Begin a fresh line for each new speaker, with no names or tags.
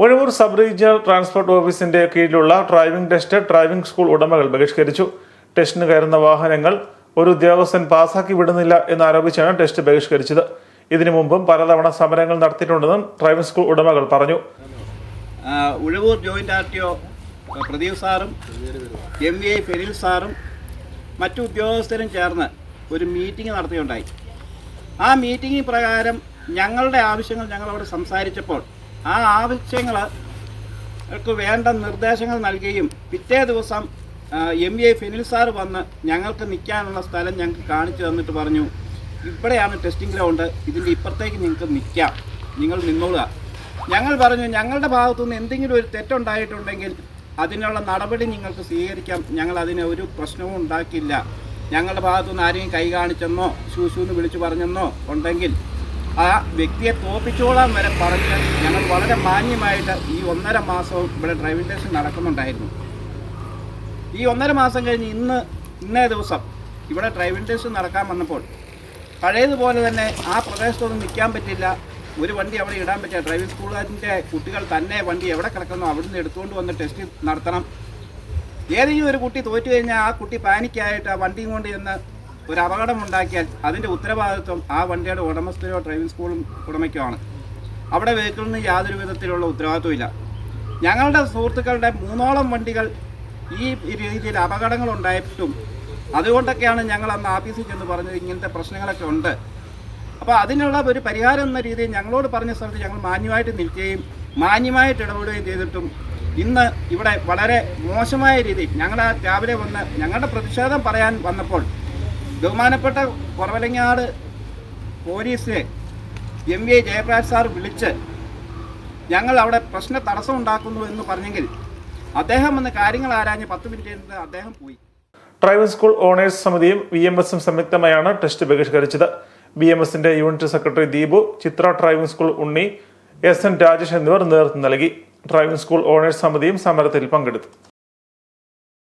Ozhavoor sub regional transport ഓഫീസിന്റെ കീഴിലുള്ള driving test driving school ഉടമകൾ ബഹിഷ്കരിച്ചു. ടെസ്റ്റിന് കയറുന്ന വാഹനങ്ങൾ ഒരു ഉദ്യോഗസ്ഥൻ പാസാക്കി വിടുന്നില്ല എന്നാരോപിച്ചാണ് ടെസ്റ്റ് ബഹിഷ്കരിച്ചത്. ഇതിനു മുമ്പും പലതവണ സമരങ്ങൾ നടത്തിയിട്ടുണ്ടെന്നും ഡ്രൈവിംഗ് സ്കൂൾ ഉടമകൾ പറഞ്ഞു.
ഉഴവൂർ ജോയിന്റ് ആർടിഒ പ്രദീപ് സാറും MVI ഫെനിൽ സാറും മറ്റു ഉദ്യോഗസ്ഥരും ചേർന്ന് ഒരു മീറ്റിംഗ് നടത്തിയുണ്ടായി. ആ മീറ്റിംഗ് പ്രകാരം ഞങ്ങളുടെ ആവശ്യങ്ങൾ ഞങ്ങളവിടെ സംസാരിച്ചപ്പോൾ ആ ആവശ്യങ്ങൾക്ക് വേണ്ട നിർദ്ദേശങ്ങൾ നൽകുകയും പിറ്റേ ദിവസം MVI ഫെനിൽ സാർ വന്ന് ഞങ്ങൾക്ക് നിൽക്കാനുള്ള സ്ഥലം ഞങ്ങൾക്ക് കാണിച്ചു തന്നിട്ട് പറഞ്ഞു, ഇവിടെയാണ് ടെസ്റ്റിംഗ് ഗ്രൗണ്ട്, ഇതിൻ്റെ ഇപ്പുറത്തേക്ക് നിങ്ങൾക്ക് നിൽക്കാം, നിങ്ങൾ നിന്നോളുക. ഞങ്ങൾ പറഞ്ഞു, ഞങ്ങളുടെ ഭാഗത്തുനിന്ന് എന്തെങ്കിലും ഒരു തെറ്റുണ്ടായിട്ടുണ്ടെങ്കിൽ അതിനുള്ള നടപടി നിങ്ങൾക്ക് സ്വീകരിക്കാം, ഞങ്ങൾ അതിന് ഒരു പ്രശ്നവും ഉണ്ടാക്കില്ല. ഞങ്ങളുടെ ഭാഗത്തുനിന്ന് ആരെയും കൈ കാണിച്ചെന്നോ ശൂശൂന്ന് വിളിച്ചു പറഞ്ഞെന്നോ ഉണ്ടെങ്കിൽ ആ വ്യക്തിയെ തോപ്പിച്ചോളാൻ വരെ പറഞ്ഞ് ഞങ്ങൾ വളരെ മാന്യമായിട്ട് ഈ 1.5 മാസവും ഇവിടെ ഡ്രൈവിംഗ് ടെസ്റ്റ് നടക്കുന്നുണ്ടായിരുന്നു. ഈ 1.5 മാസം കഴിഞ്ഞ് ഇന്നേ ദിവസം ഇവിടെ ഡ്രൈവിംഗ് ടെസ്റ്റ് നടക്കാൻ വന്നപ്പോൾ പഴയതുപോലെ തന്നെ ആ പ്രദേശത്തൊന്നും നിൽക്കാൻ പറ്റില്ല, ഒരു വണ്ടി അവിടെ ഇടാൻ പറ്റില്ല. ഡ്രൈവിംഗ് സ്കൂളിൻ്റെ കുട്ടികൾ തന്നെ വണ്ടി എവിടെ കിടക്കുന്നോ അവിടുന്ന് എടുത്തുകൊണ്ട് വന്ന് ടെസ്റ്റ് നടത്തണം. ഏതെങ്കിലും ഒരു കുട്ടി തോറ്റു കഴിഞ്ഞാൽ ആ കുട്ടി പാനിക്കായിട്ട് ആ വണ്ടിയും കൊണ്ട് ചെന്ന് ഒരു അപകടമുണ്ടാക്കിയാൽ അതിൻ്റെ ഉത്തരവാദിത്വം ആ വണ്ടിയുടെ ഉടമസ്ഥരോ ഡ്രൈവിംഗ് സ്കൂളും ഉടമയ്ക്കോ ആണ്. അവിടെ വെഹിക്കിളിന് യാതൊരു വിധത്തിലുള്ള ഉത്തരവാദിത്വം ഇല്ല. ഞങ്ങളുടെ സുഹൃത്തുക്കളുടെ 3ഓളം വണ്ടികൾ ഈ രീതിയിൽ അപകടങ്ങളുണ്ടായിട്ടും അതുകൊണ്ടൊക്കെയാണ് ഞങ്ങൾ അന്ന് ആഫീസിൽ ചെന്ന് പറഞ്ഞത് ഇങ്ങനത്തെ പ്രശ്നങ്ങളൊക്കെ ഉണ്ട്. അപ്പോൾ അതിനുള്ള ഒരു പരിഹാരം എന്ന രീതിയിൽ ഞങ്ങളോട് പറഞ്ഞ സ്ഥലത്ത് ഞങ്ങൾ മാന്യമായിട്ട് നിൽക്കുകയും മാന്യമായിട്ട് ഇടപെടുകയും ചെയ്തിട്ടും ഇന്ന് ഇവിടെ വളരെ മോശമായ രീതിയിൽ ഞങ്ങൾ രാവിലെ വന്ന് ഞങ്ങളുടെ പ്രതിഷേധം പറയാൻ വന്നപ്പോൾ ബഹുമാനപ്പെട്ട കുറവലങ്ങാട് പോലീസിനെ MVI ജയപ്രകാശ് സാർ വിളിച്ച് ഞങ്ങൾ അവിടെ പ്രശ്ന തടസ്സം ഉണ്ടാക്കുന്നു എന്ന് പറഞ്ഞെങ്കിൽ അദ്ദേഹം വന്ന് കാര്യങ്ങൾ ആരാഞ്ഞ് 10 മിനിറ്റ് അദ്ദേഹം പോയി.
ഡ്രൈവിംഗ് സ്കൂൾ ഓണേഴ്സ് സമിതിയും VMSും സംയുക്തമായാണ് ടെസ്റ്റ് ബഹിഷ്കരിച്ചത്. VMSന്റെ യൂണിറ്റ് സെക്രട്ടറി ദീപു, ചിത്ര ഡ്രൈവിംഗ് സ്കൂൾ ഉണ്ണി, SN രാജേഷ് എന്നിവർ നേതൃത്വം നൽകി. ഡ്രൈവിംഗ് സ്കൂൾ ഓണേഴ്സ് സമിതിയും സമരത്തിൽ പങ്കെടുത്തു.